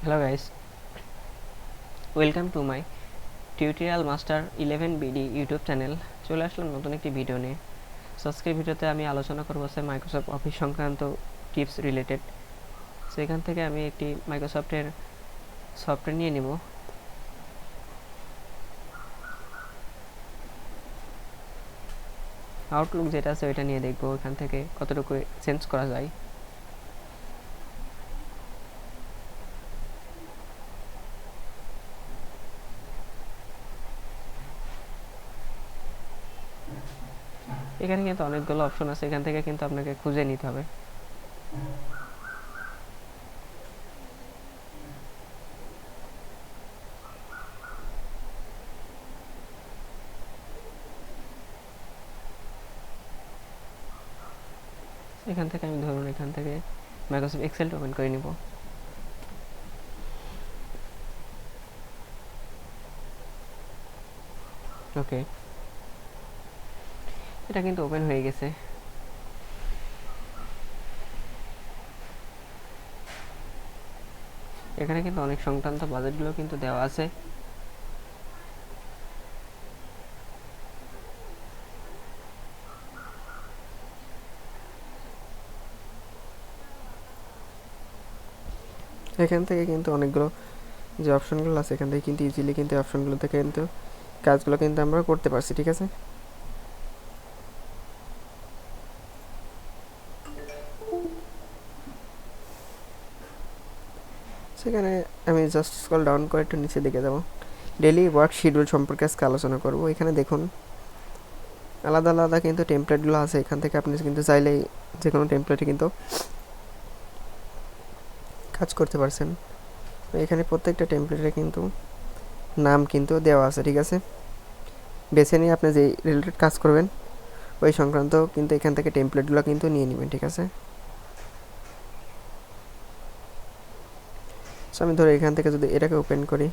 Hello guys, welcome to my tutorial master 11 BD YouTube channel. চলে আসলাম নতুন একটি video নিয়ে। সো আজকের ভিডিওতে আমি আলোচনা করবো হচ্ছে মাইক্রোসফট অফিস সংক্রান্ত টিপস রিলেটেড। সো এখান থেকে আমি একটি মাইক্রোসফটের সফটওয়্যার নিয়ে নিব। আউটলুক যেটা আছে ওইটা নিয়ে দেখবো এখান থেকে কতটুকু চেঞ্জ করা যায়। এখানে কিন্তু অনেকগুলো অপশন আছে, এখান থেকে কিন্তু আপনাকে খুঁজে নিতে হবে। এখান থেকে আমি ধরুন এখান থেকে মাইক্রোসফট এক্সেলটা ওপেন করে নিব। ওকে, এটা কিন্তু ওপেন হয়ে গেছে। এখানে কিন্তু অনেক সংক্রান্ত বাজেটগুলো কিন্তু দেওয়া আছে। এখান থেকে কিন্তু অনেকগুলো যে অপশনগুলো আছে এখান থেকে কিন্তু ইজিলি কিন্তু অপশনগুলো থেকে কিন্তু কাজগুলো কিন্তু আমরা করতে পারছি, ঠিক আছে। সেখানে আমি জাস্ট স্ক্রল ডাউন করে একটু নিচে দিকে যাব। ডেইলি ওয়ার্ক শিডিউল সম্পর্কে আজকে আলোচনা করব। এখানে দেখুন আলাদা আলাদা কিন্তু টেমপ্লেটগুলো আছে, এখান থেকে আপনি কিন্তু চাইলেই যে কোনো টেমপ্লেটে কিন্তু কাজ করতে পারছেন। এখানে প্রত্যেকটা টেমপ্লেটে কিন্তু নাম কিন্তু দেওয়া আছে, ঠিক আছে। বেছে নিয়ে আপনি যে রিলেটেড কাজ করবেন ওই সংক্রান্ত কিন্তু এখান থেকে টেমপ্লেটগুলো কিন্তু নিয়ে নেবেন, ঠিক আছে। সো আমি ধরো এখান থেকে যদি এটাকে ওপেন করি,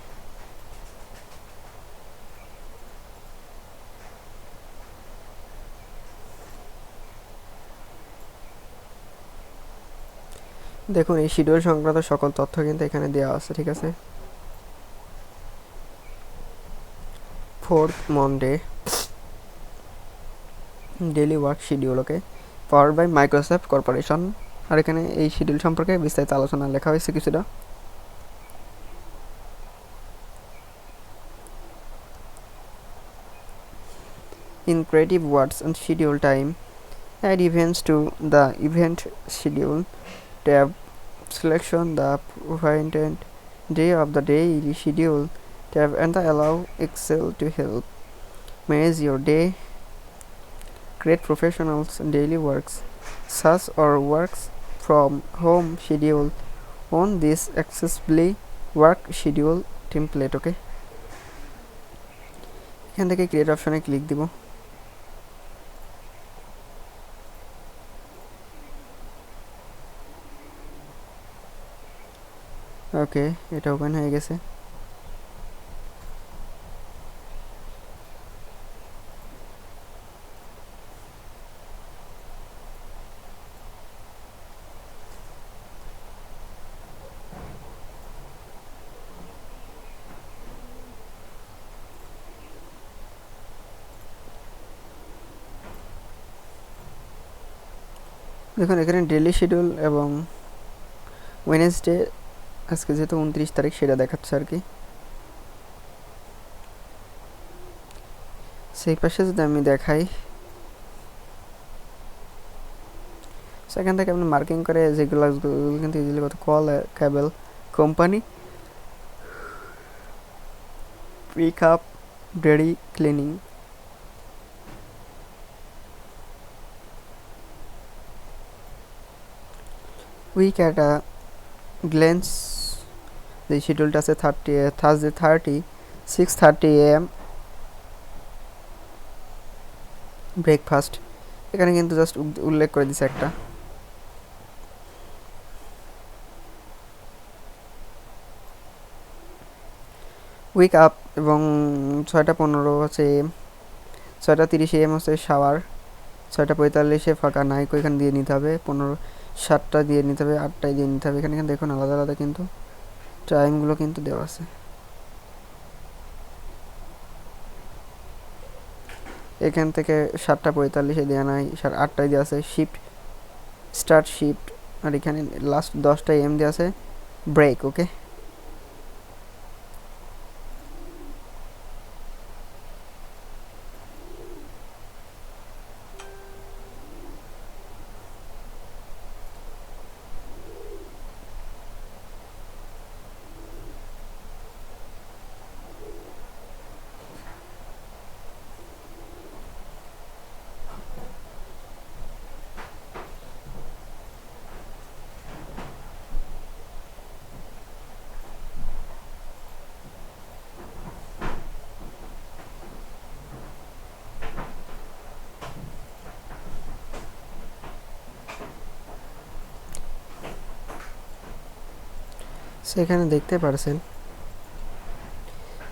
দেখুন এই শিডিউল সংক্রান্ত সকল তথ্য কিন্তু এখানে দেওয়া আছে, ঠিক আছে। 4th Monday daily work schedule, okay, power by Microsoft corporation. আর এখানে এই শিডিউল সম্পর্কে বিস্তারিত আলোচনা লেখা হয়েছে কিছুটা। In creative words and schedule time, add events to the event schedule tab, selection the appointed day of the daily schedule tab, and allow Excel to help manage your day. Create professionals daily works such or works from home schedule on this accessibly work schedule template, okay. এখান থেকে create অপশনে click দিব। ওকে, এটা open হয়ে গেছে। দেখুন এখানে daily schedule এবং ওয়েডনেসডে আজকে যেহেতু 29 তারিখ সেটা দেখাচ্ছে আর কি। সেই পাশে যদি আমি দেখাই, সেখান থেকে আপনি মার্কিং করে যেগুলো কিন্তু ইজিলি কত call cable company pick up ডেরি cleaning, week at a glance যে শিডিউলটা আছে থার্সডে 6:30 AM ব্রেকফাস্ট, এখানে কিন্তু জাস্ট উল্লেখ করে দিছে একটা। উইক আপ এবং 6:15 হচ্ছে AM, 6:30 AM হচ্ছে শাওয়ার, 6:45 ফাঁকা নাইকো এখানে দিয়ে নিতে হবে, 7টা দিয়ে নিতে হবে, 8টায় দিয়ে নিতে হবে। এখানে দেখুন আলাদা আলাদা কিন্তু টাইমগুলো কিন্তু দেওয়া আছে। এখান থেকে 7:45 দেওয়া নাই, 8টায় দেওয়া আছে শিফট স্টার্ট শিফট, আর এখানে লাস্ট 10টায় এম দেওয়া আছে ব্রেক। ওকে, সেখানে দেখতে পারছেন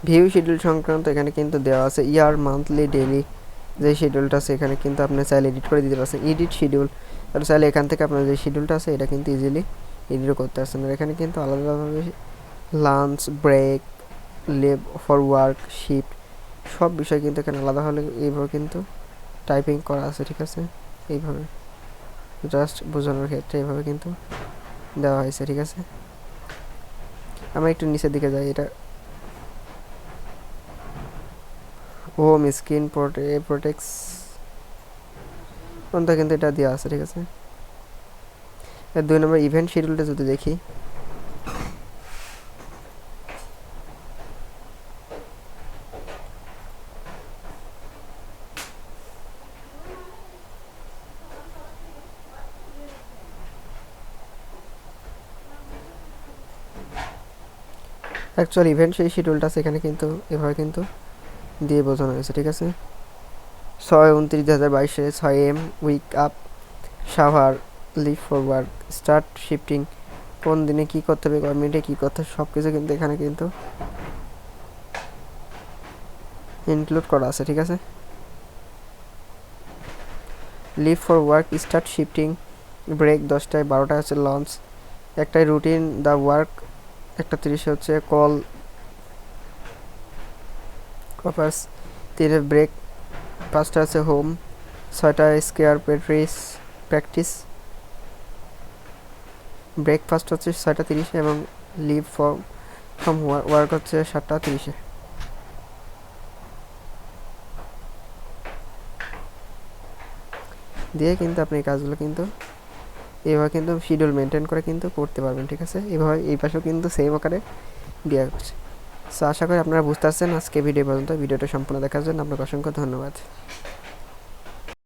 ভিউ শিডিউল সংক্রান্ত এখানে কিন্তু দেওয়া আছে ইয়ার, মান্থলি, ডেইলি যে শিডিউলটা আছে এখানে কিন্তু আপনি চাইলে এডিট করে দিতে পারছেন। এডিট শিডিউল, তাহলে চাইলে এখান থেকে আপনার যে শিডিউলটা আছে এটা কিন্তু ইজিলি এডিটও করতে পারছেন। আর এখানে কিন্তু আলাদাভাবে lunch, break, leave for work, shift সব বিষয় কিন্তু এখানে আলাদা হলে এইভাবে কিন্তু টাইপিং করা আছে। ঠিক আছে, এইভাবে জাস্ট বোঝানোর ক্ষেত্রে এইভাবে কিন্তু দেওয়া হয়েছে। ঠিক আছে, আমরা একটু নিচের দিকে যাই। এটা হোম স্ক্রিন প্রোটেক্টস কোনটা কিন্তু এটা দেওয়া আছে। ঠিক আছে, এর 2 নম্বর ইভেন্ট শিডিউলটা যদি দেখি, অ্যাকচুয়াল ইভেন্ট সেই শিডিউলটা আছে এখানে কিন্তু এভাবে কিন্তু দিয়ে বোঝানো হয়েছে। ঠিক আছে, 6/29/2022 6 AM wake up, shower, leave for work, start shifting, কোন দিনে কী করতে হবে, কয় মিনিটে কী করতে হবে সব কিছু কিন্তু এখানে কিন্তু ইনক্লুড করা আছে। ঠিক আছে, live for work, start shifting, break 10টায়, 12টায় হচ্ছে লঞ্চ, 1টায় রুটিন দ্য ওয়ার্ক, 1:30 হচ্ছে কল কপার্স, 3 ব্রেক, 5টা আছে হোম, 6টায় স্কেয়ার প্র্যাকটিস, ব্রেকফাস্ট হচ্ছে 6:30 এবং লিভ ফ্রম ওয়ার্ক হচ্ছে 7:30। দিয়ে কিন্তু আপনি এই কাজগুলো কিন্তু এইভাবে কিন্তু শিডিউল মেনটেন করে কিন্তু করতে পারবেন। ঠিক আছে, এইভাবে এই পাশেও কিন্তু সেম আকারে দেওয়া হচ্ছে। সো আশা করি আপনারা বুঝতে পারছেন। আজকে ভিডিও পর্যন্ত, ভিডিওটা সম্পূর্ণ দেখার জন্য আপনাকে অসংখ্য ধন্যবাদ।